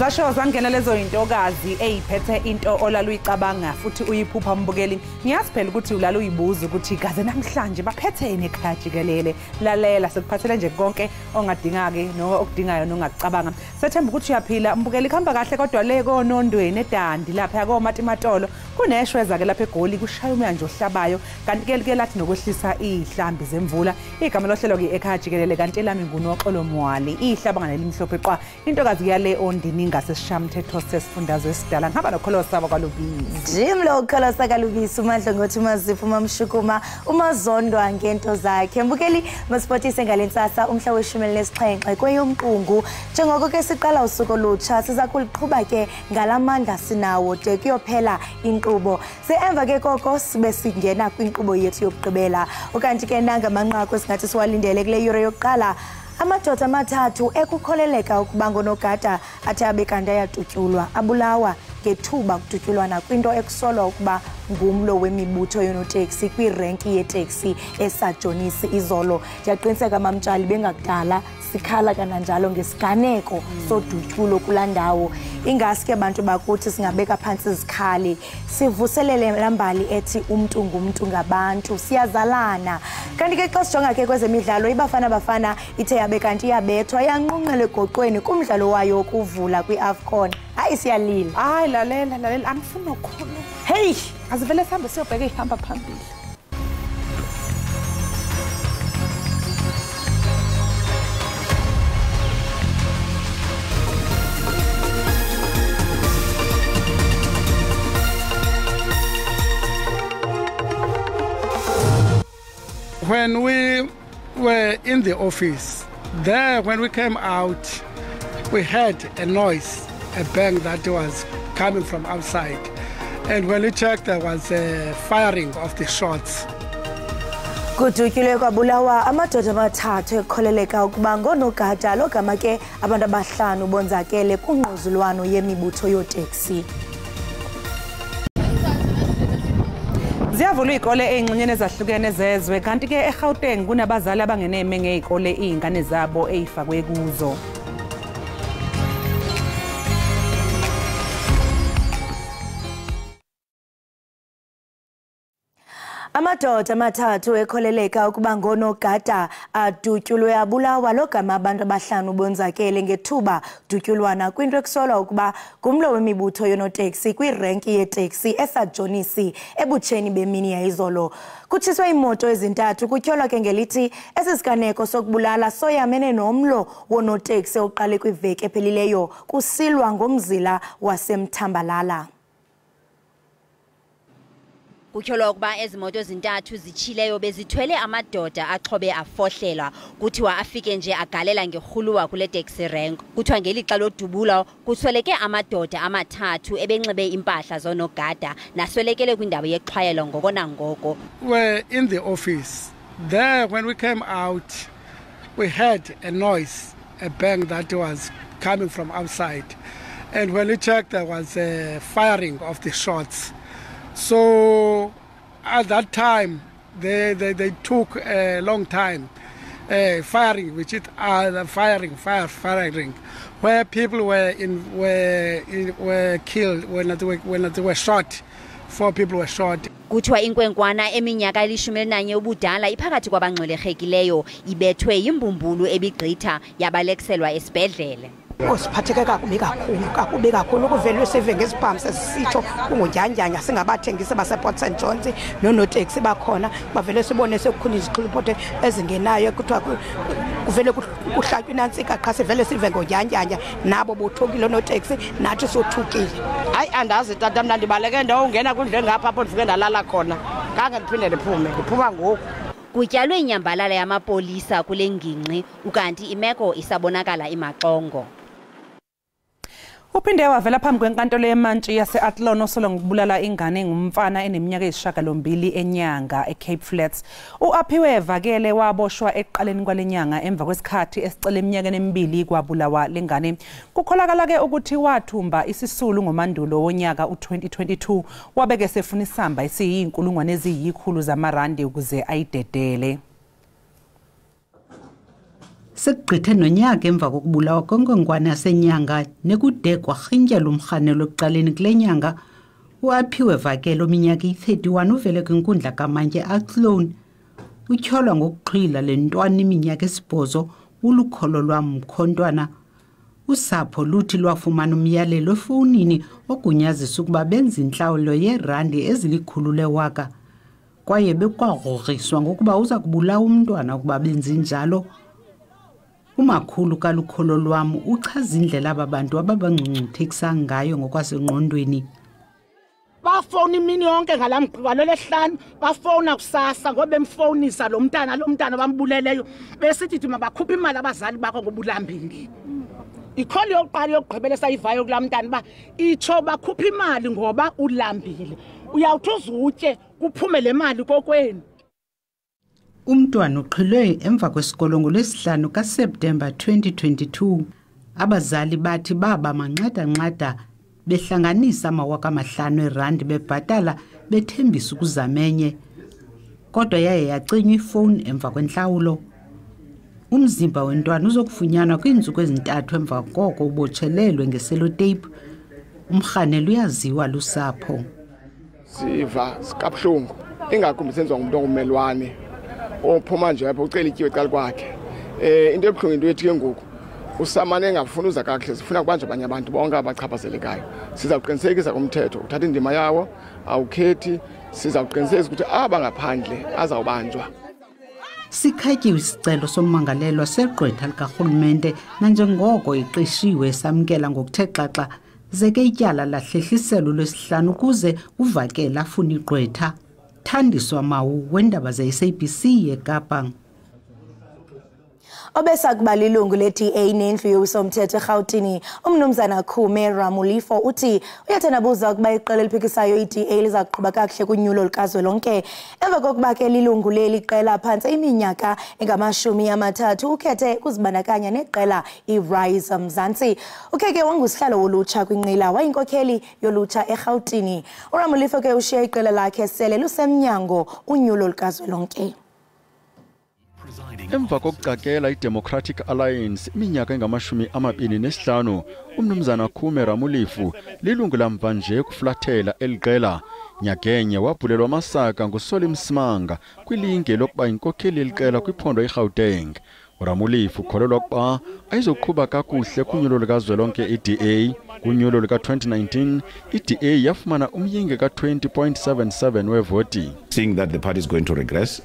Zasho zangena lezo intokazi eyiphethe into olaluyicabanga futhi uyiphupha mbukeli. Ngiyazi phela ukuthi ulala uyibuza ukuthi kaze namhlanje baphethene ekhaya Jikelele. Lalela sekuphathele nje konke ongadingake no okudingayo nongakucabanga. Sethemba ukuthi uyaphila mbukeli khamba kahle kodwa le konondweni edandi lapha yako matimatolo kuneshweza ke lapha eGoli kushaya umoya nje ohlabayo kanti ke lathi nokwehlisa ihlambi zemvula. Igama lohlelo ke Ekhaya Jikelele kanti elami ngunoxolo mwali ihlaba nganelimhlophe qwa intokazi yale ondini ngasesishamthetho sesifundazwe esidala ngaba nokholosa kwaLubisi Jimlo kholosa kaLubisi uMandla ngothi uMazifu uMamshukuma umazondwa ngento zakhe mbukeli masipotise ngalensasa umhla we-17 kweyomqungu njengoko ke siqala usuku olutsha siza kuliqhuba ke ngalamandla sinawo de kuyophela inkqubo seemva ke koko sibe singena kwinkqubo yethu yokugqibela ukanti ke nanga amanqaku esingathi siwalindele kule yure yokuqala amadoda amathathu ekukholeleka ukuba ngonogada athi abe kanti ayatutyulwa abulawa ngethuba kututyulwana kwinto ekusolwa ukuba ngumlo wemibutho yonoteksi kwirenki yeteksi esajonisi izolo ndiyaqiniseka mamtshali bengakudala sikhala kananjalo ngesiganeko sodutyulo kulandawo ingasi ke abantu bakuthi singabeka phansi izikhali sivuselele lambali ethi umuntu ngumuntu ngabantu siyazalana kanti ke xa sijonga ke kwezemidlalo ibafana bafana ithe yabe kanti iyabethwa yanqunqele egoqweni kumdlalo wayo okuvula kwiAFCON hayi siyalila hayi lalela angifuni ukukhuluma hey azivele sihambe siyobheka ihamba phambili When we were in the office, there when we came out, we heard a noise, a bang that was coming from outside. And when we checked, there was a firing of the shots. Kudutyulwe kwabulawa amadoda amathathu ekholeleka ukuba ngonogada logama ke abantu abahlanu bonzakele kungquzulwano yemibutho yoteksi. Ziyavulwa izikole ezingxenyeni ezahlukene zezwe kanti ke eGauteng kunabazali abangeneme ngezikole izingane zabo ezifakwe kuzo. Amadoda amathathu ekholeleka ukuba ngonogada adutyulwe abulawa logama abantu abahlanu bonzakele ngethuba dutyulwana kwinto ekusolwa ukuba ngumlo wemibutho yonoteksi kwirenki yeteksi esajonisi ebutsheni bemini yayizolo. Kutshiswe imoto ezintathu kutyholwa ke ngelithi esisiganeko sokubulala soyamene nomlo wonoteksi oqale kwiveki ephelileyo kusilwa ngomzila wasemthambalala. Kutyholwa ukuba ezimoto ezintathu zitshileyo bezithwele amadoda axhobe afohlelwa kuthiwa afike nje agalela ngerhuluwa kule taxi rank kuthiwa ngelixa lodubula kusweleke amadoda amathathu ebenxibe impahla zonogada naswelekele kwindawo yexhwayelo ngoko nangoko. We're in the office. There when we came out, we heard a noise, a bang that was coming from outside. And when we checked, there was a firing of the shots. So at that time, they took a long time firing, which is firing, where people were killed when they were shot. 4 people were shot. Kuthiwa inkwenkwana eminyaka 11 ubudala iphakathi kwabangxolegekileyo ibethwe yimbumbulu ebigqitha yabalekselwa esibhedlele. Osiphatheke kakubi kakhulu kuvelwe sive ngesibhamu sesisitsho kungodyanjanya singabathengisi basePort St John's nonoteksi bakhona bavele sibone sekukhona izixhilipote ezingenayo kuthiwa kuvele kuhlatywa inantsika qha sivele sive ngodyanjanya nabo bothukile noteksi nathi sothukile. Hayi andazi tata mna ndibaleke ndawo ungena kundle ngapha apho ndifike ndalala khona kange ndiphinde ndiphuma ngoku. Kutyalwe inyambalala yamapolisa kule ngingqi ukanti imeko isabonakala imaxongo. Uphinde wavela phambi kwenkantolo yemantshi yase-Athlone osolo ngokubulala ingane engumfana eneminyaka eyisishiyagalombili enyanga eCape Flats. U-Aphiwe Vakele waboshwa ekuqaleni kwalenyanga emva kwesikhathi esicela eminyakeni emibili kwabulawa lengane. Kukholakala ke ukuthi wathumba isisulu ngomandulo wonyaka u-2022 wabeke sefuna isamba esiyinkulungwane eziyikhulu zamarandi ukuze ayidedele. Sekugqithe nonyaka emva kokubulawa kwenkwenkwana yasenyanga nekude kwarhintyelwa umrhanelo ekuqaleni kule nyanga, uAphiwe Vakele ominyaka iyi-31 uvele kwinkundla kamantye Athlone. Utyholwa ngokuxhwila le ntwana iminyaka 8 ulukholo lwam mkhontwana. Usapho luthi lwafumana umyalelo efowunini ogunyazisa ukuba benza intlawulo yeerandi ezili-100,000 kwaye bekwagrogriswa ngokuba uza kubulawa umntwana ukuba benzi njalo. Umakhulu kalukholo lwam uchaza indlela aba bantu ababangcungcuthekisa ngayo ngokwasengqondweni. Bafona imini yonke ngalamgqibelo lehlanu, bafona kusasa ngoba bemfonisa lo mntana bambuleleyo besithi thina bakhupha imali abazali bakho ngobulambili. Ikholi yokuqala yokugqibela sayivayo kulaa mntana ba itsho bakhupha imali ngoba ulambile. Uyawuthi uzutye kuphume le mali kokwenu. Umntwana uqhilwe emva kwesikolo ngoLwesihlanu kaSeptemba 2022. Abazali bathi baba manxada behlanganisa ama5,000 eerandi bebhatala bethembisa ukuzamenye. Kodwa yaye yacinywa ifowuni emva kwentlawulo. Umzimba wentwana uzokufunyanwa kwiintsuku ezintathu emva koko ubotshelelwe ngeseloteyiphu. Umrhanelo uyaziwa lusapho. Siva sikabuhlungu ingakumbi senziwa ngumuntu ongumelwane ophuma nje apha ucela ityiwe ecala kwakhe. Into ebuhlungu into ethi ke ngoku usamane engafuna uza kakuhle sifuna kubanjwa abanye abantu bonke abachaphazelekayo. Siza kuqinisekisa kumthetho uthatha indima yawo awukhethi. Siza kuqinisekisa ukuthi aba ngaphandle azawubanjwa. Sikhatyiwe isicelo sommangalelwa segqwetha likarhulumente nanjengoko iqeshiwe samkela ngokuthe xaxa zeke ityala lahlehliselo lwesihlanu ukuze uVakele afune igqwetha. Thandiswa Mawu weendaba ze-SABC eKapa. Obesakuba lilungu le-DA nendlu yowusomthetho eRhawutini umnumzana Khume Ramulifo uthi uyathandabuza ukuba iqela eliphikisayo i-DA liza kuqhuba kakuhle kunyulo lukazwelonke. Emva kokuba ke lilungu leli qela phantse iminyaka enga-30 ukhethe ukuzibandakanya neqela iRise Mzansi. Ukheke wangusihlalo wolutsha kwinqila wayinkokheli yolutsha eRhawutini. uRamulifo ke ushiya iqela lakhe sele lusemnyango unyulo lukazwelonke. Emva kokucakela iDemocratic Alliance iminyaka engama-25, umnumzana Khume Ramulifo lilungu lamva nje kuflathela eliqela. Nyakenye wabhulelwa amasaka nguSoli Msimanga kwilinge lokuba inkokheli eliqela kwiphondo iGauteng. uRamulifo ukholelwa ukuba ayizoqhuba kakuhle kunyulo lukazwelonke i-DA. Kunyulo luka-2019 i-DA yafumana umyinge ka-20.77 wevoti. Seeing that the party is going to regress,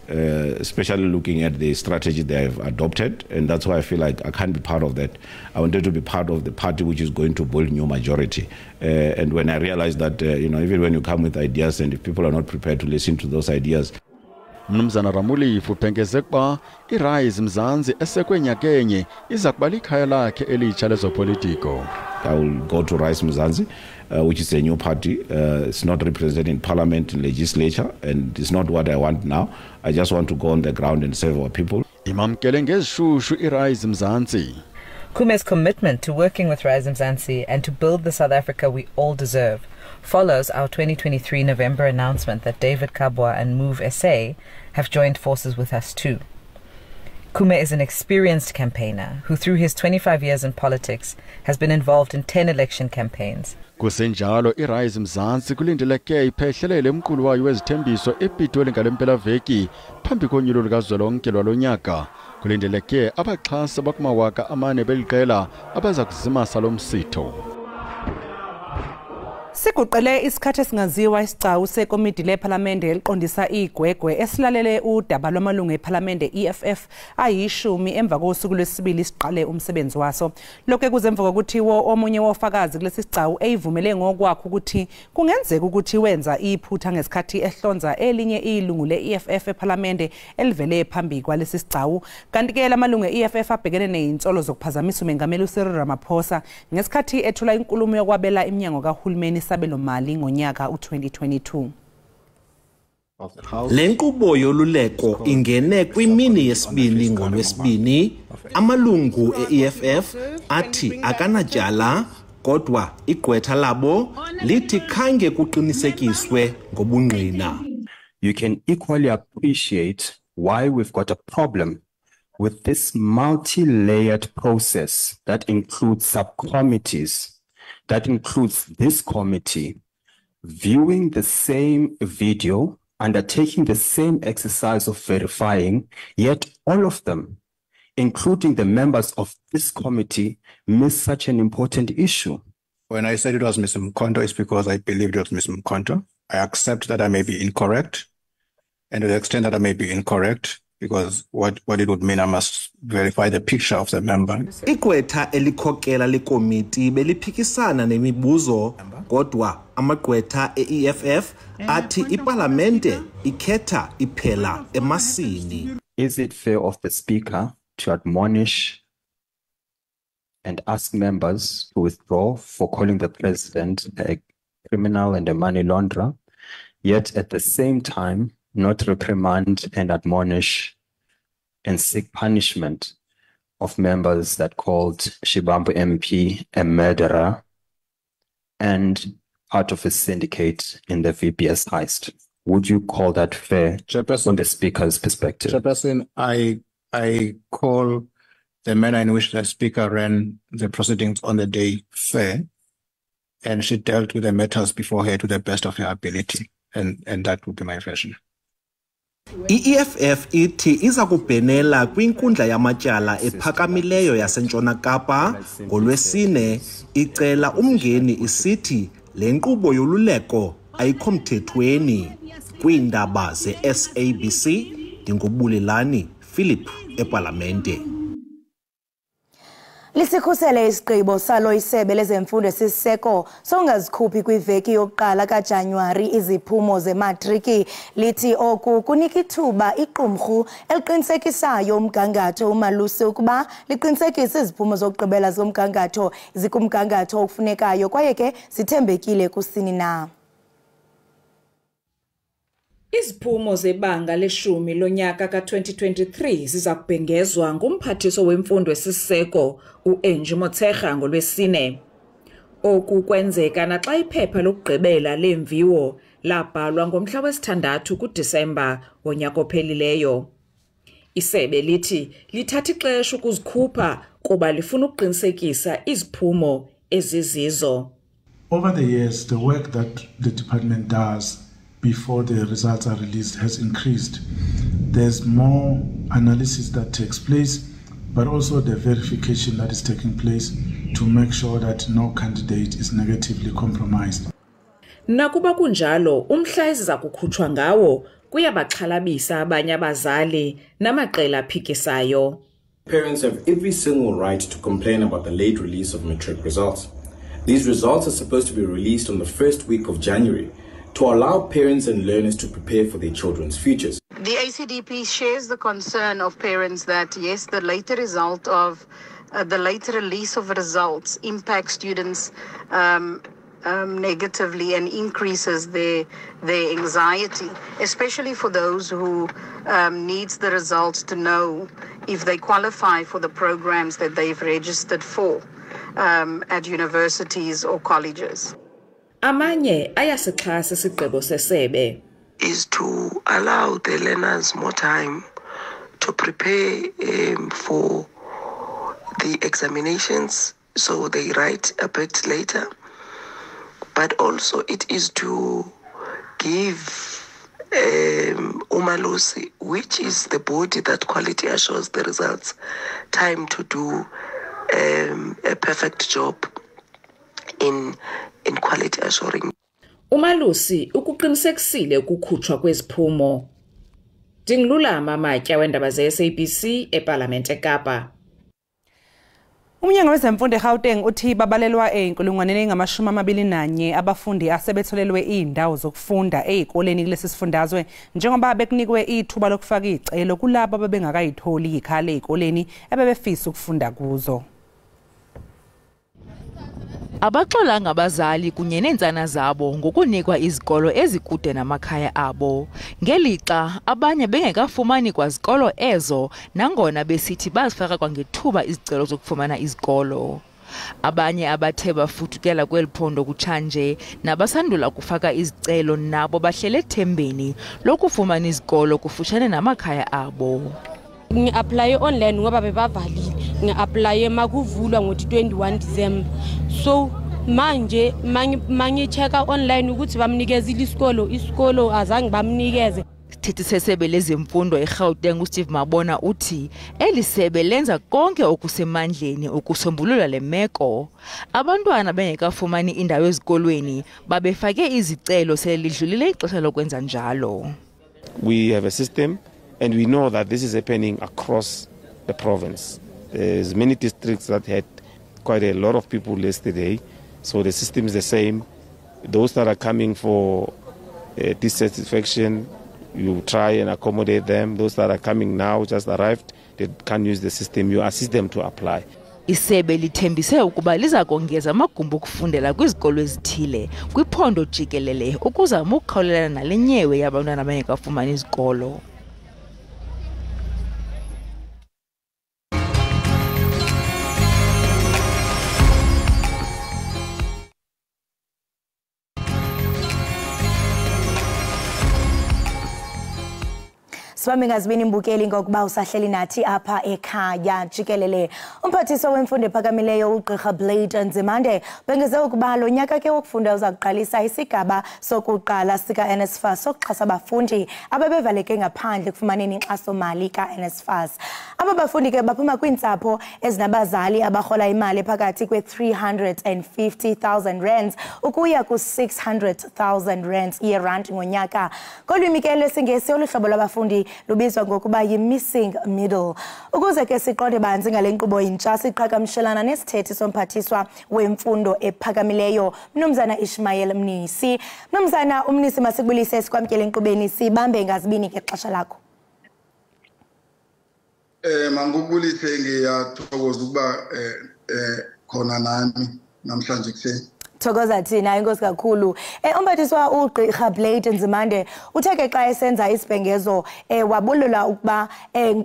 especially looking at the strategy they have adopted, and that's why I feel like I can't be part of that. I wanted to be part of the party which is going to build new majority. And when I realized that, even when you come with ideas and if people are not prepared to listen to those ideas, Mnumzana Ramulifo uphengeze ukuba iRise Mzansi esekwe nyakenye iza kuba likhaya lakhe elitsha lezopolitiko. I will go to Rise Mzansi, which is a new party. It's not represented in parliament, in legislature, and it's not what I want now. I just want to go on the ground and serve our people. Imamkele ngezishushu iRise Mzansi. Khume's commitment to working with Rise Mzansi and to build the South Africa we all deserve follows our 2023 November announcement that David Kabwa and Move SA have joined forces with us too. Khume is an experienced campaigner who, through his 25 years in politics, has been involved in 10 election campaigns. Kusenjalo iRise Mzansi kulindeleke iphehlelele umqulu wayo wezithembiso ePitoli ngalempelaveki phambi konyulo lukazwelonke lwalonyaka. Kulindeleke abaxhasi bakumawaka-4 beliqela abaza kuzimasa lo msitho. Siguqele isikhathi esingaziwa isigcawu sekomiti lephalamende eliqondisa igwegwe esilalele udaba lwamalungu ephalamende EFF ayi10 emva kosuku lwesibili siqale umsebenzi waso. Lokho kuzemva kokuthi omunye wofakazi kulesi sigcawu eyivumele ngokwakho ukuthi kungenzeka ukuthi wenza iphutha ngesikhathi ehlonza elinye ilungu leEFF ephalamende elivele phambi kwalesi sigcawu. Kanti ke lamalungu eEFF abhekene nezinsolo zokuphazamisa umengameli uCyril Ramaphosa ngesikhathi ethula inkulumo yokwabela iminyango kahulumeni sabelo mali ngonyaka u2022. Le nkqubo yoluleko ingene kwimini yesibini ngoLwesibini. Amalungu eEFF athi akanatyala kodwa igqwetha labo lithi khange kuqinisekiswe ngobungqina. You can equally appreciate why we've got a problem with this multi-layered process that includes subcommittees, that includes this committee, viewing the same video, undertaking the same exercise of verifying, yet all of them, including the members of this committee, miss such an important issue? When I said it was Ms. Mkonto, it's because I believed it was Ms. Mkonto. I accept that I may be incorrect, and to the extent that I may be incorrect, because what it would mean I must verify the picture of the member. Igqwetha elikhokela lekomiti beliphikisana nemibuzo kodwa amagqwetha e-EFF athi iparlamente ikhetha iphela emasini. Is it fair of the speaker to admonish and ask members to withdraw for calling the president a criminal and a money launderer, yet at the same time not reprimand and admonish and seek punishment of members that called Shibambu MP a murderer and part of a syndicate in the VPS heist? Would you call that fair from the speaker's perspective? Chairperson, I call the manner in which the speaker ran the proceedings on the day fair, and she dealt with the matters before her to the best of her ability, and that would be my version. I-EFF ithi iza kubhenela kwinkundla yamatyala ephakamileyo yaseNtshona Kapa ngoLwesine, icela umngeni isithi le nkqubo yoluleko ayikho mthethweni. Kwiindaba ze-SABC, ndingubulelani Philip eParlamente. Lisikhusele isigqibo salo isebe lezemfundo esisiseko songazikhuphi kwiveki yokuqala kaJanuwari iziphumo zematriki, lithi oku kunika ithuba iqumrhu eliqinisekisayo umgangatho umalusi ukuba liqinisekise iziphumo zokugqibela zomgangatho zikumgangatho okufunekayo kwaye ke zithembekile kusini na. Iziphumo zebanga leshumi lonyaka ka-2023 ziza kubhengezwa ngumphathiso wemfundo esisiseko u-Angie Motshekga ngoLwesine. Oku kwenzeka naxa iphepha lokugqibela leemviwo labhalwa ngomhla wesi-6 kuDisemba wonyaka ophelileyo. Isebe lithi lithatha ixesha ukuzikhupha kuba lifuna ukuqinisekisa iziphumo ezizizo. Over the years, the work that the department does before the results are released has increased. There's more analysis that takes place, but also the verification that is taking place to make sure that no candidate is negatively compromised. Nakuba kunjalo, umhla eziza kukhutshwa ngawo kuyabaxhalabisa abanye abazali namaqela aphikisayo. Parents have every single right to complain about the late release of matric results. These results are supposed to be released on the first week of January, to allow parents and learners to prepare for their children's futures. The ACDP shares the concern of parents that, yes, the later result of the later release of results impacts students negatively and increases their anxiety, especially for those who needs the results to know if they qualify for the programs that they've registered for at universities or colleges. Amanye ayasixhasa isigqibo sesebe is to allow the learners more time to prepare for the examinations, so they write a bit later. But also it is to give Umalusi, which is the body that quality assures the results, time to do a perfect job in quality assuring. Umalusi ukuqinisekisile ukukhutshwa kweziphumo. Ndingilulama Matya wendaba ze-SABC eParlamente eKapa. Umnyango wezemfundo eGauteng uthi babalelwa eyinkulungwane engamashumi abafundi asebetholelwe iindawo zokufunda ezikoleni kulesi sifundazwe njengoba bekunikwe ithuba lokufaka izicelo kulabo ababengakayitholi ikhale ezikoleni ebebefisa ukufunda kuzo. Abaxola ngabazali kunye neentsana zabo ngokunikwa izikolo ezikude namakhaya abo. Ngelixa abanye bengekafumani kwazikolo ezo nangona besithi bazifaka kwangethuba izicelo zokufumana izikolo. Abanye abathe bafuthukela kweliphondo kutshanje nabasandula kufaka izicelo nabo bahlele ethembeni lokufumana izikolo kufutshane namakhaya abo. Ngi-apply online ngoba bebavalile. Ngi-apply makuvulwa ngo-21 December. So manje mangichecka online ukuthi bamnikezile isikolo azange bamnikeze. Sithethi sesebe lezemfundo eGauteng uSteve Mabona uthi elisebe lenza konke okusemandleni ukusombulula le meko. Abantwana bengekafumani indawo ezikolweni babefake izicelo selidlulile ixesha lokwenza njalo. We have a system and we know that this is happening across the province. There's many districts that had quite a lot of people yesterday, so the system is the same. Those that are coming for dissatisfaction, you try and accommodate them. Those that are coming now, just arrived, they can't use the system, you assist them to apply. Isebe lithembise ukuba liza kongeza amagumbi okufundela kwizikolo ezithile kwiphondo Jikelele ukuzama ukukhawulelana nale nyewe yabantwana abangekafumani izikolo. Swami ngazibini imbukeli ngokuba usahleli nathi apha ekhaya Jikelele. Umphathiswa wemfundo ephakamileyo uGqirha Blade Nzimande bengeze ukuba lo nyaka ke wokufunda uza kuqalisa isigaba sokuqala sika NSFAS sokuxhasa abafundi ababevaleke ngaphandle kufumaneni inkxaso mali ka NSFAS. Aba bafundi ke baphuma kwintsapho ezinabazali abarhola imali phakathi kwe350,000 rands ukuya ku600,000 rands year-rand ngonyaka. Kolwimi ke lesingesi oluhlobo lwabafundi lubizwa ngokuba yi-missing middle. Ukuze ke siqonde banzi ngale nkqubo intsha siqhagamshelana nesithethi somphathiswa wemfundo ephakamileyo Mnumzana Ishmael Mnisi. Mnumzana uMnisi masikubulise sikwamkele enkqubeni sibambe ngazibini ke xesha lakho. Mangubulise ngiyathokoza ukuba khona nami namhlanje kuseni. Thokoza thina inkosi kakhulu. Umphathiswa uGqirha Blade Nzimande uthe ke xa esenza isibhengezo wabulula ukuba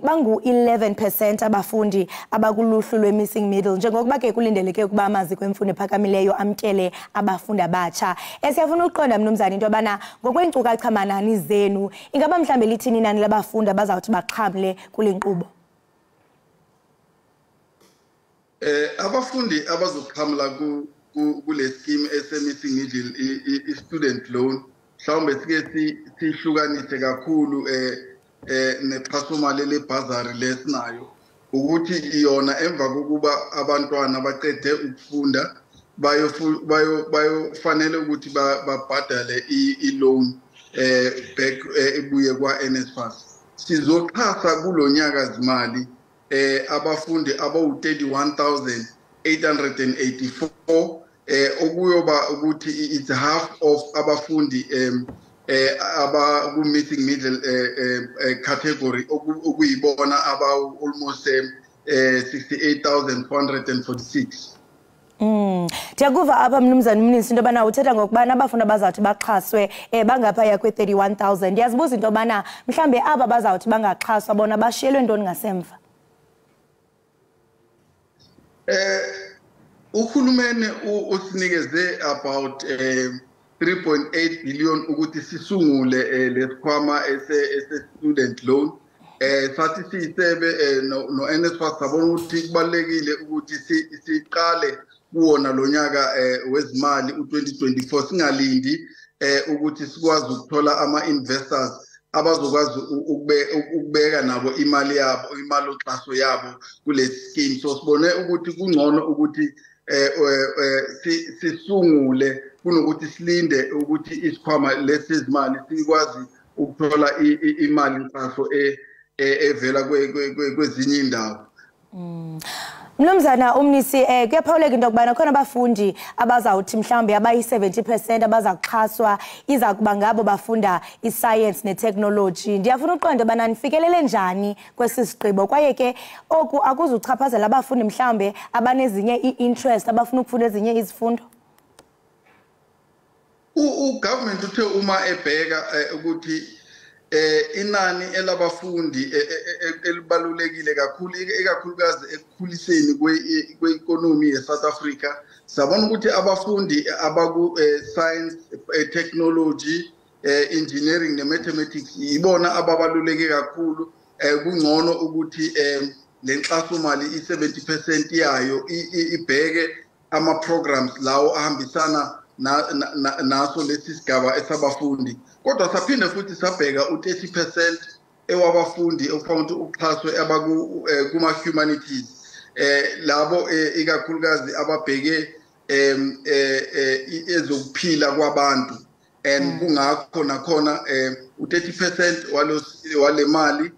bangu 11% abafundi abakuluhlu lwe-missing middle njengokuba ke kulindeleke ukuba amaziko emfundo ephakamileyo amkele abafundi abatsha. Siyafuna ukuqonda mnumzana into yobana ngokweenkcukacha manani zenu ingaba mhlambe lithini inani labafundi abazawuthi baxhamle kule nkqubo? Abafundi abazoxhamla kule scheme esemissing middle i-student loan mhlawumbe sike sihlukanise kakhulu nexhasomali lebhazari lesinayo ukuthi iyona emva kokuba abantwana baqede ukufunda bayofanele ukuthi babhadale i-loan back ebuye kwa-NSFAS. Sizoxhasa kulonyaka zimali abafundi abawu-31,884 okuyoba ukuthi it's half of abafundi abaku-missing middle category okuyibona almost 68,446. Ndiyakuva apha mnumzana uMnisi into yobana uthetha ngokubana abafundi abazawuthi baxhaswe bangaphaya kwe-31,000. Ndiyazibuza into yobana mhlambe aba bazawuthi bangaxhaswa bona bashiyelwe ntoni ngasemva? Uhulumene usinikeze about 3.8 billion ukuthi sisungule lesikhwama ese-student loan. Sathi siyisebe no-NSFAS sabona ukuthi kubalulekile ukuthi siqale kuwona lo nyaka wezimali u-2024 singalindi ukuthi sikwazi ukuthola ama-investors abazokwazi ukubeka nabo imali yabo imali oxhaso yabo kule scheme. So sibone ukuthi kungcono ukuthi sisungule kunokuthi silinde ukuthi isikhwama lesizimali sikwazi ukuthola imali oxhaso evela kwezinye indawo. Mnumzana uMnisi kuyaphawuleka into yokubana khona abafundi abazawuthi mhlawumbe abayi-70% abaza kuxhaswa iza kuba ngabo bafunda i-science ne-technology. Ndiyafuna uqonda ubana nifikelele njani kwesi sigqibo kwaye ke oku akuzuchaphazela abafundi mhlawumbe abanezinye i-interest abafuna ukufunda ezinye izifundo? Ugovernment uthe uma ebheka ukuthi inani elabafundi elibalulekile kakhulu ikakhulukazi ekukhuliseni kwe-economy ye-South Africa sabona ukuthi abafundi abaku science, technology, engineering ne-mathematics yibona ababaluleke kakhulu kungcono ukuthi lenxasomali i70% yayo ibheke ama programs lawo ahambisana naso lesi sigaba esabafundi kodwa saphinde futhi sabheka u30% ewabafundi okufanele uxhaswe abaku kuma humanities labo ikakhulukazi ababheke ezokuphila kwabantu and kungakho nakhona u30% wale mali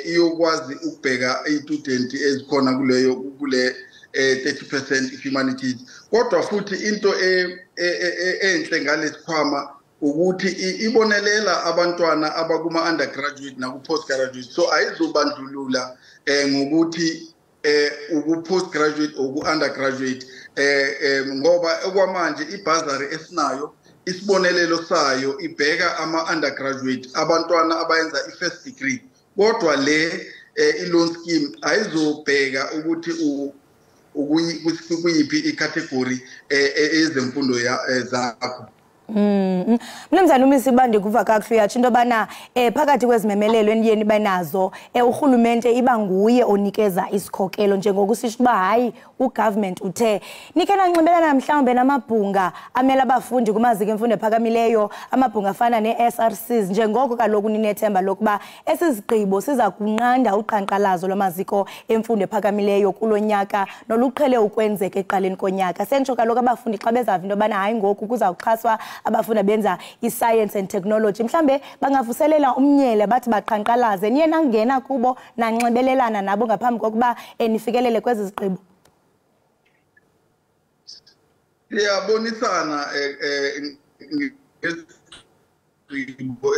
iyokwazi ukubheka i-student ezikhona kule 30% humanities kodwa futhi into enhle ngalesikhwama ukuthi ibonelela abantwana abakuma undergraduate naku postgraduate so ayizobandlulula ngokuthi uku postgraduate oku undergraduate ngoba okwamanje ibhazari esinayo isibonelelo sayo ibheka ama undergraduate abantwana abayenza i-first degree kodwa le i-loan scheme ayizobheka ukuthi ukuyiphi icategory ezemfundo zakho. Mnumzana uMisibande kuva kakuhle yathi into bana phakathi kwezimemelelo eniyeni banazo urhulumente iba nguye onikeza isikhokelo njengokusisho uba hayi ugovernment uthe nike nanxibelana mhlawumbe namabhunga amela abafundi kumaziko emfundo ephakamileyo amabhunga afana ne-SRCs njengoko kaloku ninethemba lokuba esizigqibo siza kunqanda uqhankqalazo lwamaziko emfundo ephakamileyo kulonyaka noluqhele ukwenzeka eqaleni konyaka sentsho kaloku abafundi xa bezava into bana hayi ngoku kuza kuxhaswa abafuna benza i-science and technology mhlambe bangavuselela umnyele bathi baqhankqalaze niye nangena kubo nanxibelelana nabo ngaphambi kokuba nifikelele kwezi zigqibo. Siyabonisana ngezigqibo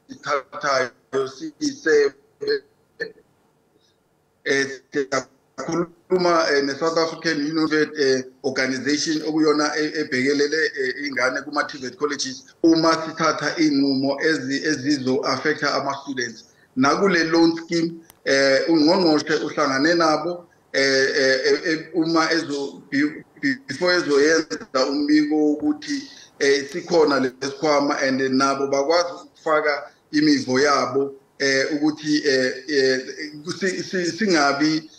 esithathayo sise khuluma ne-South African University Organization okuyona ebhekelele ingane kuma-TVET colleges uma sithatha inqumo ezizo affecta ama-students nakule loan scheme ungqongqoshe uhlangane nabo uma before ezoyenza umbiko ukuthi sikhona lesikhwama and nabo bakwazi ukufaka imivo yabo ukuthi singabi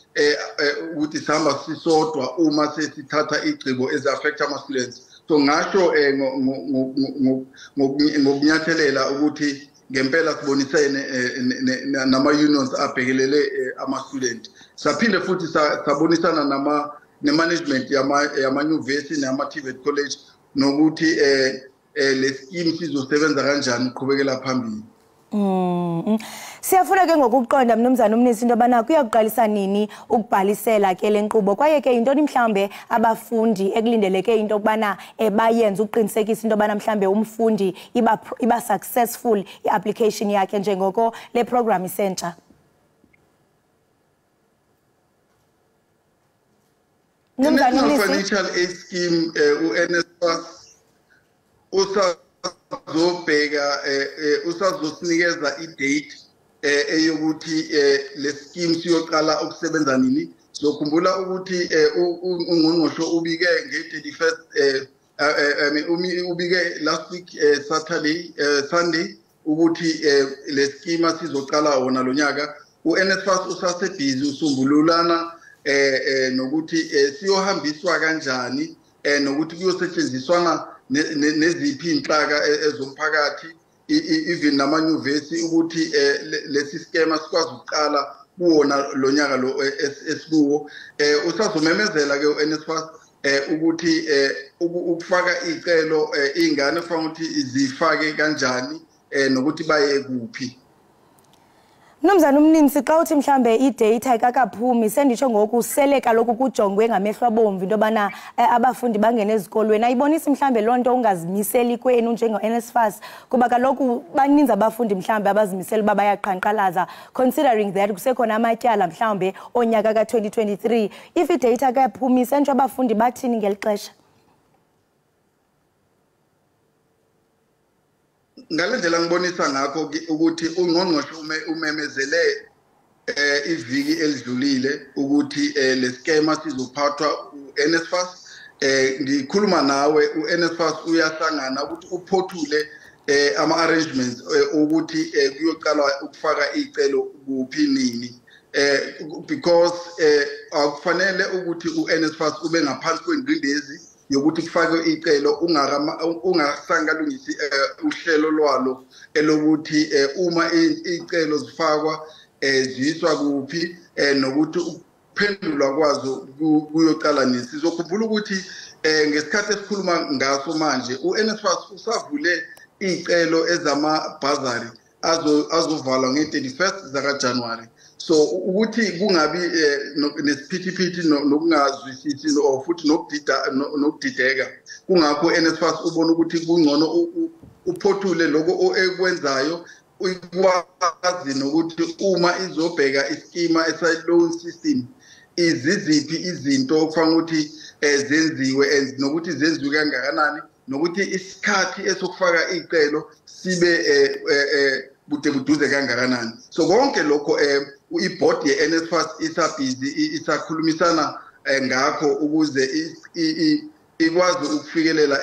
ukuthi sihamba sisodwa uma sesithatha igcibo ezi-affecta ama-students so ngasho ngokunyathelela ukuthi ngempela sibonisene nama-unions abhekelele ama-student saphinde futhi sabonisana ne-management yamanyuvesi nama-TVET college nokuthi le scheme sizosebenza kanjani uqhubekela phambili. Siyafuna ke ngokuqonda mnumzana uMnisi into bana kuyakuqalisa nini ukubhalisela ke lenkqubo kwaye ke intoni mhlambe abafundi ekulindeleke into okubana bayenze uqinisekisa into bana mhlambe umfundi iba successful iapplication yakhe njengoko le program isentsha. Mnumzana uMnisi financial aid scheme uNSFAS usazobheka usazosinikeza i-date eyokuthi le scheme siyoqala ukusebenza nini sokhumbula ukuthi ungqongqosho ubike nge-31st ubike last week Sunday ukuthi le scheme sizoqala wona lonyaka uNSFAS usasebhizi usumbululana nokuthi siyohambiswa kanjani nokuthi kuyosetshenziswana neziphi inhlaka ezomphakathi even namanyuvesi ukuthi lesi skema sikwazi ukuqala kuwona lonyaka lo esikuwo usazomemezela ke uNSFAS ukuthi ukufaka icelo ingane kufanele ukuthi zifake kanjani nokuthi baye kuphi. Mnumzana uMnisi xa uthi mhlambe i-data ikakaphumi senditsho ngoku sele kaloku kujongwe ngamehlo abomvu into bana abafundi bangene ezikolweni ayibonisi mhlambe lonto ungazimiseli kwenu njengo-NSFAS kuba kaloku baninzi abafundi mhlambe abazimisela uba bayaqhankqalaza considering that kusekhona amatyala mhlambe onyaka ka-2023 if i-data kayaphumi sentsho abafundi bathini ngeli xesha. Ngalendlela ngibonisa ngakho ukuthi ungqongqoshe umemezele iviki elidlulile ukuthi le skema sizophathwa uNSFAS ngikhuluma nawe uNSFAS uyahlangana ukuthi uphothule ama-arrangements ukuthi kuyoqala ukufaka icelo kuphi nini because akufanele ukuthi u-NSFAS ube ngaphansi kwengcindezi yokuthi kufakwe icelo ungasangalungisi uhlelo lwalo elokuthi uma icelo zifakwa ziswa kuphi nokuthi ukuphendulwa kwazo kuyoqala nini. Sizokhumbula ukuthi ngesikhathi esikhuluma ngaso manje u-NSFAS usavule icelo ezama-bazari azovalwa nge-31st zakaJanuwari. So ukuthi kungabi nesiphithiphithi nokungazwisisi futhi nokudideka kungakho NSFAS ubona ukuthi kungcono uphothule lokho ekwenzayo ikwazi nokuthi uma izobheka iskema esa-loan system iziziphi izinto okufanele ukuthi zenziwe nokuthi zenziwe kangakanani nokuthi isikhathi esokufaka icelo sibe bude buduze kangakanani. So konke lokho iboard ye-NSFAS isabhizi isakhulumisana ngakho ukuze ikwazi ukufikelela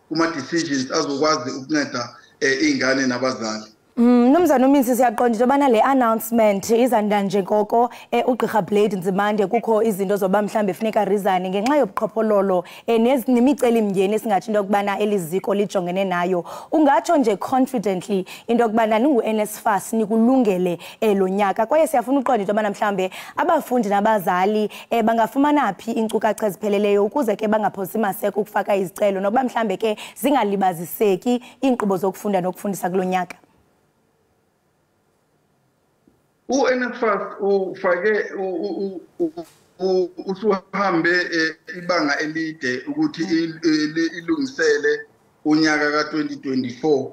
kuma-decisions azokwazi ukunceda iy'ngane nabazali. Mnumzana uMinsi siyaqonda into le announcement izanda njengoko uGqirha Blade Nzimande kukho izinto zoba mhlambe efuneka resign ngenxa yobuqhophololo nemiceli-mngeni esingathi into yokubana eliziko lijongene nayo. Ungatsho nje confidently into yokubana ningu-NSFAS nikulungele lo nyaka kwaye siyafuna uqonda into yobana mhlambe abafundi nabazali bangafumana phi iinkcukacha ezipheleleyo ukuze ke bangaphosi maseko ukufaka izicelo nokuba mhlambe ke zingalibaziseki iinkqubo zokufunda nokufundisa kulo nyaka. U-NSFAS ufake usuhambe ibanga elide ukuthi ilungisele unyaka ka-2024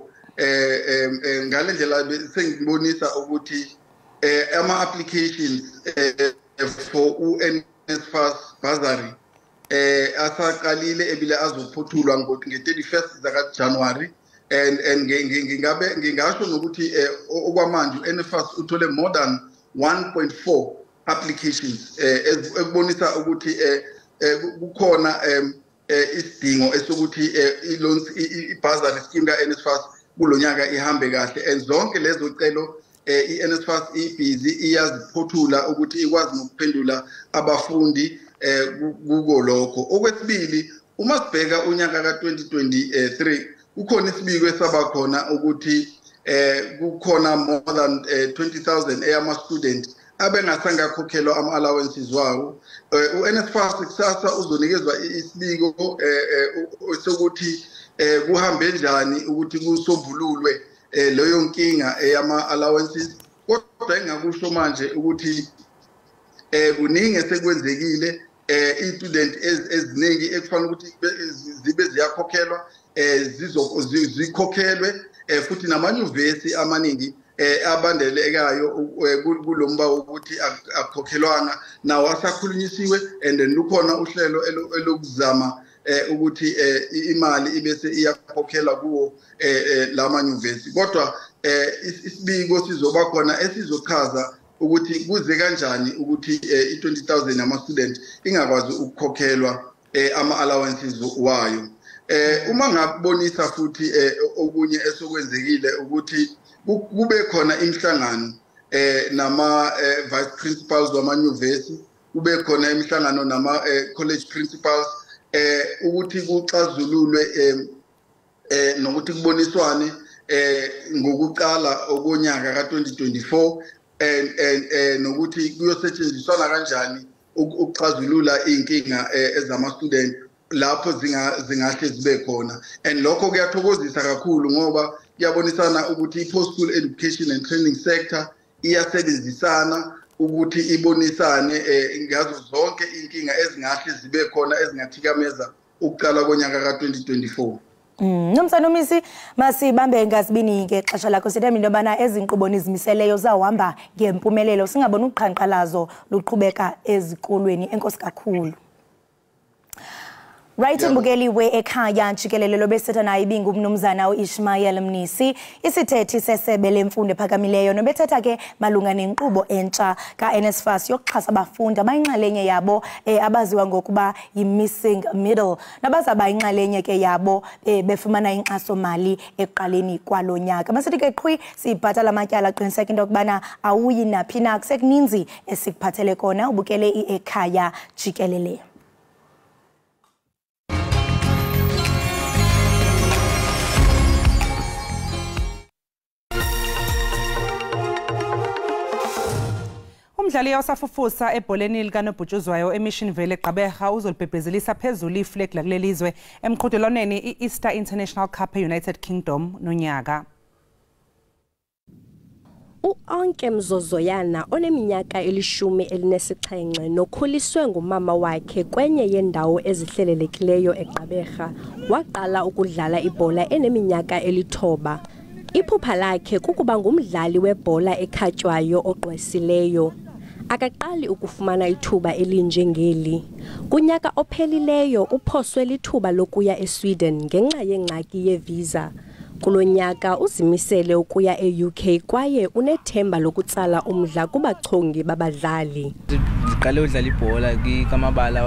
ngale ndlela sengibonisa ukuthi ama-applications for u-NSFAS bursary asaqalile ebile azophothulwa nge-31st zakaJanuwari. And ngingasho nokuthi okwamanje u-NSFAS uthole more than 1.4 applications ekubonisa ukuthi kukhona isidingo esokuthi i-bursary scheme ka-NSFAS kulonyaka ihambe kahle and zonke lezo celo i-NSFAS ibhizi iyaziphothula ukuthi ikwazi nokuphendula abafundi kuko lokho. Okwesibili uma sibheka unyaka ka-2023 kukhona isibiko esaba khona ukuthi kukhona more than 20,000 eyama-student abengasangakhokhelwa ama-allowances wawo. U-NSFAS kusasa uzonikezwa isibiko sokuthi kuhambe njani ukuthi kusombululwe leyo nkinga eyama-allowances. Kodwa engakusho manje ukuthi kuningi esekwenzekile i-student eziningi ekufanele ukuthi zibe ziyakhokhelwa zikhokhelwe futhi namanyuvesi amaningi abandelekayo kulomba ukuthi akhokhelwana nawo asakhulunyisiwe and then lukhona uhlelo elokuzama ukuthi imali ibese iyakhokhelwa kuwo lamanyuvesi. Kodwa isibiko sizoba khona esizochaza ukuthi kuze kanjani ukuthi i-20,000 ama-student ingakwazi ukukhokhelwa ama-allowances wayo. Uma ngabonisa futhi okunye esokwenzekile ukuthi kube khona imihlangano nama vice principals wamanyuvesi, kube khona imihlangano nama college principals ukuthi kuxazululwe nokuthi kuboniswane ngokuqala okonyaka ka-2024 nokuthi kuyosetshenziswana kanjani ukuxazulula inkinga ezama-student lapho zingahle zibe khona. And lokho kuyathokozisa kakhulu ngoba kuyabonisana ukuthi i-post school education and training sector iyasebenzisana ukuthi ibonisane ngazo zonke inkinga ezingahle zibe khona ezingathikameza ukuqala konyaka ka-2024. Nomsana uMisi masibambe ngasibini ke xesha lakho sithemba into yobana ezinkqubo nizimiseleyo zawuhamba ngempumelelo singabona uqhankqalazo luqhubeka ezikolweni. Enkosi kakhulu. Right Mbukeli we Ekhaya Jikelele lobesetha naye ibingu umnumzana uIshmael Mnisi isithethi sesebe lemfundo ephakamileyo nobethetha ke malunga nenkqubo entsha kaNSFAS yokuxhasa abafundi abayinxalenye yabo abaziwa ngokuba yi-missing middle nabazaba inxalenye ke yabo befumana inkxaso mali eqaleni kwalonyaka masithi ke qhwi sibhatala amatyala qiniseka into kubana awuyi naphi na kusekuninzi esikuphathele kona ubukele iEkhaya Jikelele. Umdlali osafufusa ebholeni likanobhutshuzwayo eMission Valley eGqaberha uzolibhebhezelisa phezulu iflag lakulelizwe emqhudelwaneni i-Easter International Cup e-United Kingdom nonyaka. U-Onke Mzozoyana oneminyaka eli-17 nokhuliswe ngumama wakhe kwenye yendawo ezihlelelekileyo eGqaberha waqala ukudlala ibhola eneminyaka eli-9. Iphupha lakhe kukuba ngumdlali webhola ekhatywayo ogqwesileyo. Akaqali ukufumana ithuba elinje ngeli. Kunyaka ophelileyo uphoswe lithuba lokuya eSweden ngenxa yengxaki yevisa. Kulonyaka uzimisele ukuya e-UK kwaye unethemba lokutsala umdla kubachongi babadlali. Ndiqale udlala ibhola kamabala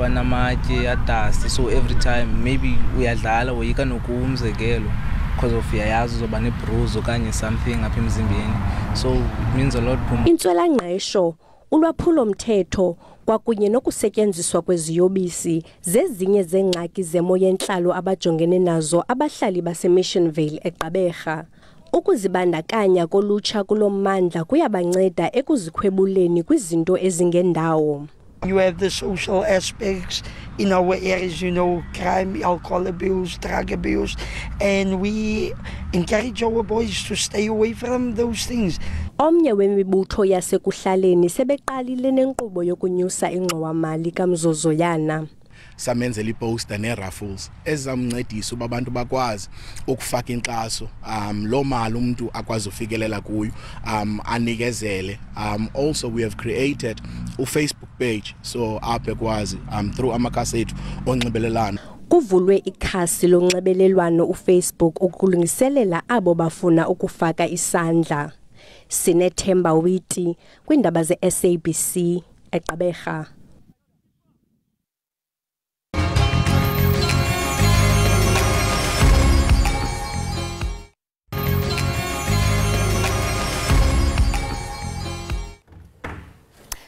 wanamatye adust so every time maybe uyadlala woyika nokumzekelo because of uyayazi uzoba nebruise okanye something apha emzimbeni so it means a lot to me. Intswelangqesho ulwaphulo mthetho kwakunye nokusetyenziswa kweziyobisi zezinye zengxaki zemo yentlalo abajongene nazo abahlali baseMission Valley eGqaberha. Ukuzibandakanya kolutsha kulommandla kuyabanceda ekuzikhwebuleni kwizinto ezingendawo. You have the social aspects in our areas, you know, crime, alcohol abuse, drug abuse, and we encourage our boys to stay away from those things. Omnye wemibutho yasekuhlaleni sebeqalile nenkqubo yokunyusa ingxowa-mali kaMzozoyana. Samenzela iposter ne-raffles ezamncedisa uba abantu bakwazi ukufaka inkxaso lo mali umuntu akwazi ufikelela kuyo anikezele. Also we have created a Facebook page so apha ekwazi through amakhasi ethu onxibelelana kuvulwe ikhasi lonxibelelwano uFacebook ukulungiselela abo bafuna ukufaka isandla. Sinethemba Witi kwindaba ze-SABC eGqaberha.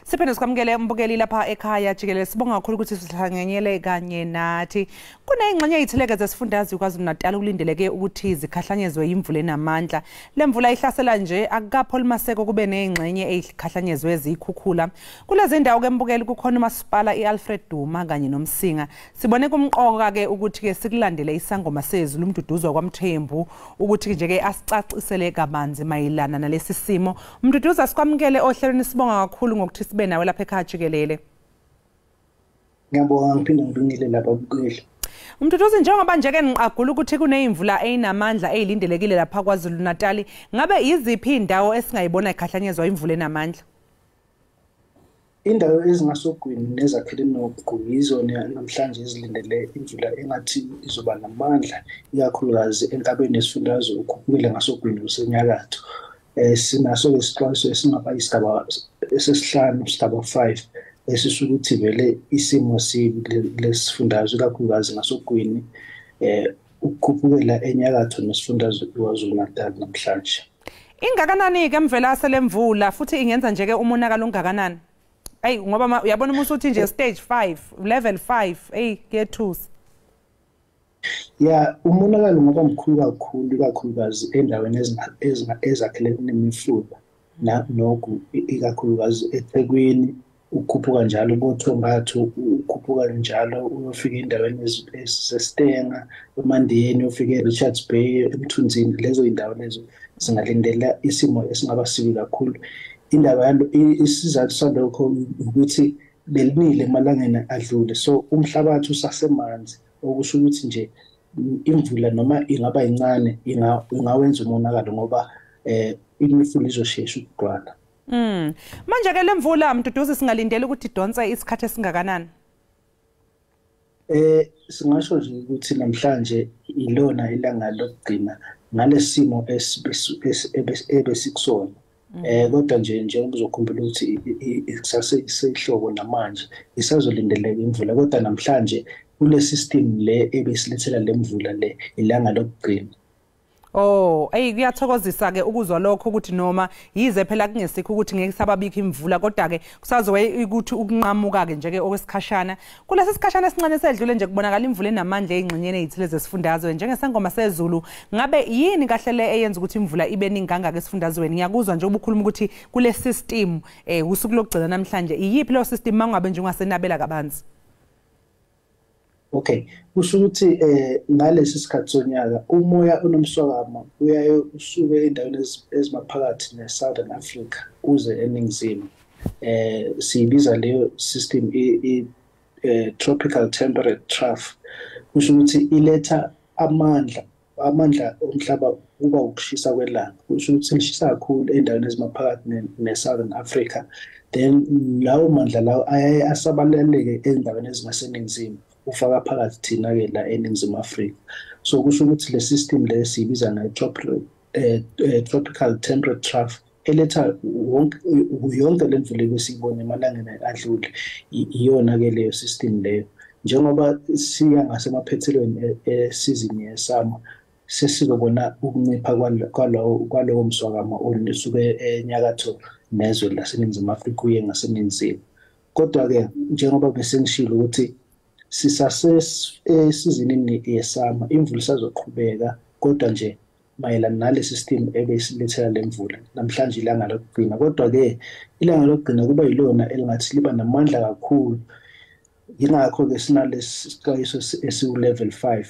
Siphinde sikwamukele mbukeli lapha ekhaya Jikelele sibonga kakhulu ukuthi sihlanganyele kanye nathi. Kuneyingxenye ezithileke zesifundazwe KwaZulu-Natal ukulindeleke ukuthi zikhahlanyezwe imvula enamandla. Le mvula ihlasela nje akukapho limaseko kube nezingxenye ezikhahlanyezwe ezikhukhula. Kulezi ndawo ke mbukeli kukhona umasipala iAlfred Duma kanye nomsinga. Sibone kumqoka ke ukuthi ke sikulandele isangoma sezulu umduduzwa kwaMthembu ukuthi nje ke asicacisele kabanzi mayilana nalesi simo. Umduduza sikwamukele ohlelweni sibonga kakhulu ngokuthi sibe nawe lapha ekhaya Jikelele. Ngiyabonga ngiphinde ngibingelele lapha bukeli. Umduduzi njengoba nje ke ngiqagula ukuthi kuneyimvula eyinamandla ezilindelekile lapha KwaZulu-Natal ngabe iziphi indawo esingayibona ikhahlanyezwa imvula enamandla? Indawo ezingasogwini nezakhele nokuguyizo namhlanje izilindele imvula engathi izoba namandla ikakhulukazi enkabeni esifundazwe ukhuphukile ngasogwini usenyakatho. Sinaso lesixwayiso esingaba isigaba esesihlanu isigaba 5 esisuka ukuthi vele isimo lesifundazwe kakhulukazi ngasogwini ukukhuphukela enyakatho nesifundazwe KwaZulu-Natal namhlanje. Ingakanani ke mvela selemvula futhi ingenza nje ke umonakalo ongakanani? Hey ngoba uyabona umuntu uthi nje stage 5 level 5 kuyethusa. Ya umonakalo ngoba mkhulu kakhulu kakhulukazi endaweni ezakhelene nemifula noku ikakhulukazi eThekwini ukhuphuka njalo boThombathu ukhuphuka njalo uyofika endaweni eziseStenga eMandiyeni ufike eRichards Bay eMthunzini lezo indawo lezo singalindela isimo esingaba sibi kakhulu. Indaba yalo isizathu salokho ukuthi belinile emalangeni adlule so umhlabathi usasemanzi okusho ukuthi nje imvula noma ingaba incane ingawenza umonakalo ngoba imifula izoshesha ukugcwala. Manje ke lemvula mduduzi singalindela ukuthi idonse isikhathi esingakanani? Singasho nje ukuthi namhlanje ilona ilanga lokugcina ngalesimo ebesikusona. Kodwa njengoba uzokhumbula ukuthi ikusase isehlobo namanje isazolindeleka imvula, kodwa namhlanje kule system le ebesilethela lemvula le ilanga lokugcina. Oh, kuyathokozisa ke ukuzwa lokho ukuthi noma yize phela kungesikho ukuthi ngeke sababika imvula, kodwa ke kusazowe ukuthi ukunqamuka ke nje ke okwesikhashana. Kulesi sikhashana esincane sedlule nje kubonakala imvula enamandla ezingxenyeni ezithile zesifundazwe njengesangoma sezulu. Ngabe yini kahle le eyenza ukuthi imvula ibe ninganga ke esifundazweni? Ngiyakuzwa nje ubukhuluma ukuthi kule system usuku lokugcina namhlanje iyiphi lo system mangabe nje ungasenabela kabanzi? Okay, kusho ukuthi ngalesi sikhathi sonyaka umoya onomswakama uyaye usuke endaweni ezimaphakathi ne-Southern Africa uze eningizimu. Siyibiza leyo system tropical temperate trough. Kusho ukuthi iletha amandla omhlaba uba ukushisa kwelanga. Kusho ukuthi lishisa kakhulu endaweni ezimaphakathi ne-Southern Africa. Then lawo mandla lawo ayaye asabaleleke endaweni ezingaseningizimu. Ufaka phakathi thina ke la eNingizimu Afrika. So kusho ukuthi le system le siyibiza tropical temperate trough eletha yonke le mvula ebesiyibona emalangeni adlule iyona ke leyo system leyo. Njengoba siya ngasemaphethelweni esizini yesama sesikubona ukuncipha kwalowo mswakama osuke enyakatho nezwe laseNingizimu Afrika uye ngaseningizimu. Kodwa ke njengoba bese ngishilo ukuthi sisasesizini yesama imvula isazoqhubeka, kodwa nje mayelana nale system ebesilethela lemvula namhlanje ilanga lokugcina. Kodwa ke ilanga lokugcina kuba yilona elingathi liba namandla kakhulu. Yingakho ke sinalesi sixwayiso esiwu-level 5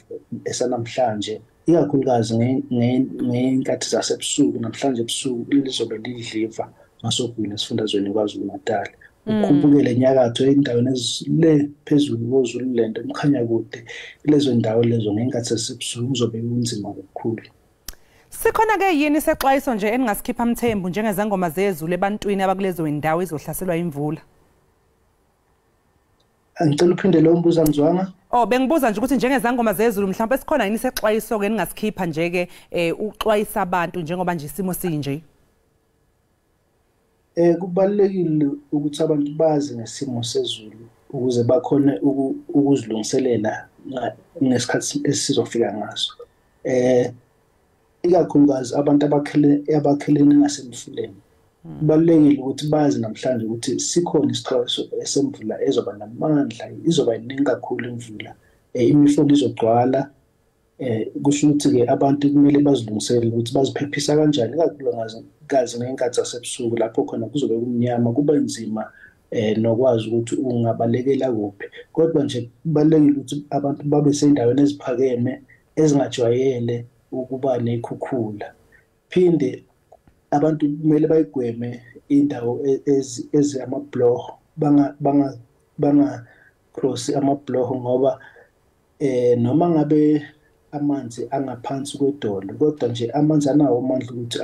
esanamhlanje, ikakhulukazi ngey'nkathi zasebusuku. Namhlanje ebusuku lizobe lidliva ngasokuwina esifundazweni KwaZulu-Natal. Ukhumbukele enyakatho endaweni ezile phezulu koZululand emkhanya kude lezo ndawo lezo ngeenkathi zasebusuku kuzobe kunzima kakhulu. Sikhona ke yini sexwayiso nje eningasikhipha mthembu njengezangoma zezulu ebantwini abakulezo indawo izohlaselwa imvula? Angicela uphinde lo mbuzo angizwanga. Bengibuza nje ukuthi njengezangoma zezulu mhlawumbe sikhona yini sexwayiso ke ningasikhipha nje ke uxwayisa abantu njengoba nje isimo sinje. Kubalulekile ukuthi abantu bazi ngesimo sezulu ukuze bakhone ukuzilungiselela ngesikhathi esizofika ngaso. Ikakhulukazi abantu abakhelene ngasemfuleni. Kubalulekile ukuthi bazi namhlanje ukuthi sikhona isixwayiso esemvula ezoba namandla, izoba iningi kakhulu imvula. Imifula izogcwala. Kusho ukuthi ke abantu kumele bazilungisele ukuthi baziphephisa kanjani, ikakhulukazi ngeenkathi zasebusuku lapho khona kuzobe kumnyama, kuba nzima nokwazi ukuthi ungabalekela kuphi. Kodwa nje kubalulekile ukuthi abantu babe sey'ndaweni eziphakeme ezingajwayele ukuba nekhukhula. Phinde abantu kumele bayigweme indawo ezamabloho, banga-cross amabloho ngoba noma ngabe amanzi angaphansi kwedolo, kodwa nje amanzi anawo amandla ukuthi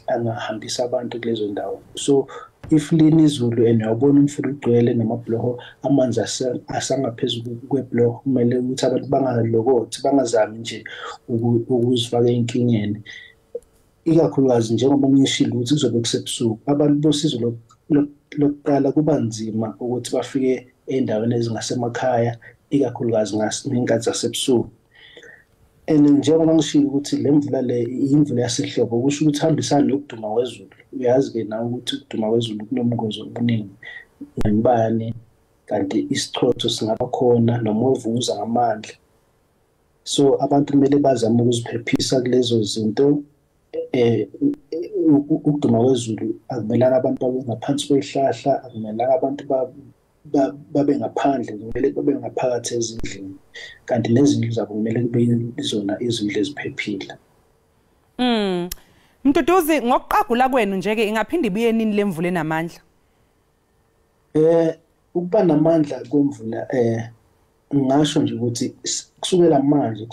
angahambisa abantu kulezo ndawo. So if lini izulu and uyawubona umfula ugcwele namabloho amanzi asangaphezulu kwebloho, kumele ukuthi abantu bangalokothi, bangazami nje ukuzifaka enkingeni. Ikakhulukazi njengoba ngishilo ukuthi kuzobe kusebusuku, abantu bosizo lokuqala kuba nzima ukuthi bafike endaweni ezingasemakhaya, ikakhulukazi ngeenkathi zasebusuku. Njengoba ngishilo ukuthi le mvula le imvula yasehlobo, kusho ukuthi hambisana nokuduma kwezulu. Uyazi-ke nawe ukuthi ukuduma kwezulu kunobungozi obuningi, nemibani, kanti isichotho singaba khona noma uvuza ngamandla. So abantu kumele bazame ukuziphephisa kulezo zinto. Ukuduma kwezulu akumelanga abantu babe ngaphansi kwey'hlahla, akumelanga abantu babe ngaphandle, kumele babe ngaphakathi ezindlini, kanti nezindlu zabo kumele kube izona izindlu eziphephile. Mduduzi, ngokuqagula kwenu nje-ke ingaphinde ibuye nini le mvula enamandla? Ukuba namandla kwemvula ngasho nje ukuthi kusukela manje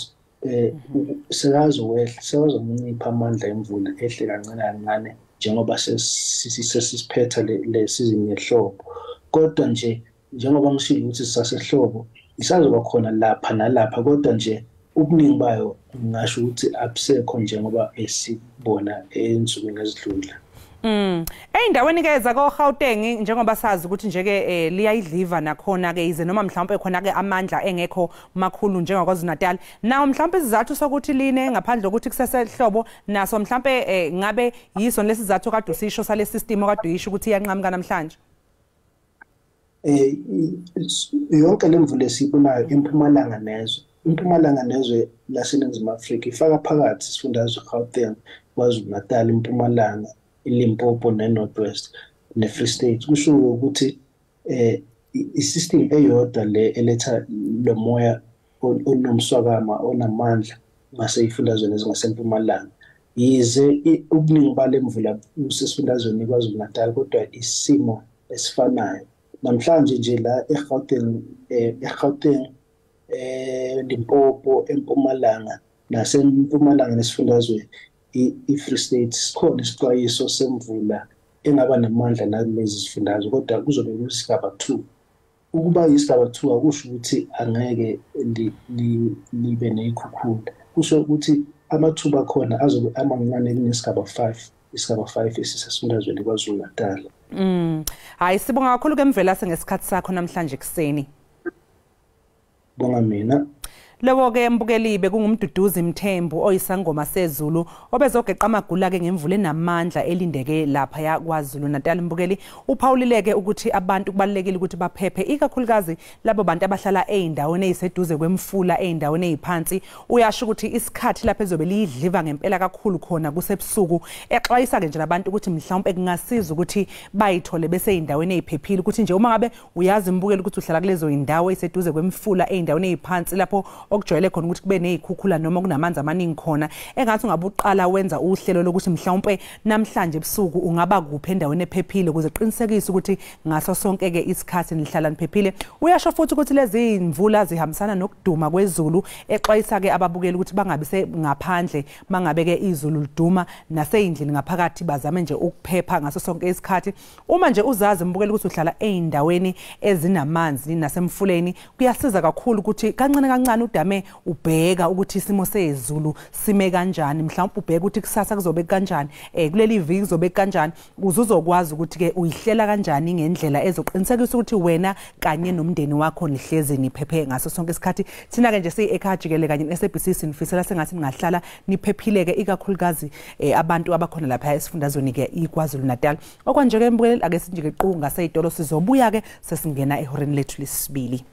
sekazoncipha amandla emvula ehle kancane kancane njengoba sesiphetha le sizini yehlobo. Kodwa nje njengoba ngishilo ukuthi sisasehlobo, isazoba khona lapha nalapha kodwa nje ubuningi bayo ngisho ukuthi abusekho njengoba esibona ensukwini ezidlule. Eyindaweni ke zako Gauteng njengoba sazi ukuthi nje ke liyayidliva nakhona ke ize noma mhlawumbe khona ke amandla engekho makhulu njengakwaZulu Natal. Nawo mhlawumbe isizathu sokuthi line ngaphandle ukuthi kusesehlobo naso mhlawumbe ngabe yiso lesizathu kade usisho sale system okade uyisho ukuthi iyanqamuka namhlanje. Yonke lemvula esibonayo eMpumalanga nezwe. IMpumalanga nezwe laseNingizimu Afrika ifaka phakathi isifundazwe Gauteng, KwaZulu Natal, iMpumalanga, iLimpopo neNorthwest neFree State. Kusho ukuthi isystem eyodwa le eletha lo moya onomswakama onamandla ngaseyifundazweni ezingasempumalanga. Yize ubuningi balemvula usesifundazweni KwaZulu Natal kodwa isimo esifanayo. Namhlanje nje la eGauteng Limpopo eMpumalanga naseMpumalanga nesifundazwe iFree State sikhona isixwayiso semvula engaba namandla nalezi zifundazwe kodwa kuzobe kuyisigaba 2. Ukuba yisigaba 2 akusho ukuthi angeke libe nezikhukhula. Kusho ukuthi amathuba khona azobe amancane kunesigaba 5. Isigaba 5 esisesifundazweni KwaZulu Natal. Hayi sibonga kakhulu ke Mvela sengesikhathi sakho namhlanje kuseni. Bonga mina. Lewo ke mbukeli bekungumduduzi Mthembu oyisangoma sezulu obezogeqa amagula ke ngemvula enamandla elindeke lapha yaKwaZulu Natal. Mbukeli uphawulileke ukuthi abantu kubalekile ukuthi baphephe ikakhulukazi labo bantu abahlala eindaweni eziseduze kwemfula eindaweni eziphansi. Uyasho ukuthi isikhathi lapha ezobe liyidliva ngempela kakhulu khona kusebusuku. Exwayisa ke nje labantu ukuthi mhlawumbe kungasiza ukuthi bayithole bese eindaweni eziphephile ukuthi nje uma ngabe uyazi mbukeli ukuthi uhlala kulezo indawo eziseduze kwemfula eindaweni eziphansi lapho okujwayele khona ukuthi kube nezikhukhula noma kunamanzi amaningi khona engathi ungabuqala wenza uhlelo lokuthi mhlawumbe namhlanje ebusuku ungaba kuphi endaweni ephephile ukuze qinisekise ukuthi ngaso sonke ke isikhathi nihlala niphephile. Uyasho futhi ukuthi lezi imvula zihambisana nokuduma kwezulu exwayisa ke ababukeli ukuthi bangabe ngaphandle mangabe ke izulu liduma naseyindlini ngaphakathi bazame nje ukuphepha ngaso sonke isikhathi. Uma nje uzazi mbukeli ukuthi uhlala eindaweni ezinamanzi nasemfuleni kuyasiza kakhulu ukuthi kancane kancane udame ubheka ukuthi isimo sezulu sime kanjani, mhlawumbe ubheka ukuthi kusasa kuzobe kanjani, kuleli viki kuzobe kanjani, uzokwazi ukuthi ke uyihlela kanjani ngendlela ezoqinisekisa ukuthi wena kanye nomndeni wakho nihlezi niphephe ngaso sonke isikhathi. Thina ke nje siyi-Ekhaya Jikelele kanye ne-SABC sinifisela sengathi ningahlala niphephile ke ikakhulukazi abantu abakhona lapha esifundazweni ke iKwaZulu Natal. Okwanje ke mbukeli ake sinjike qhu ngaseyitolo sizobuya ke sesingena ehoreni lethu lesibili.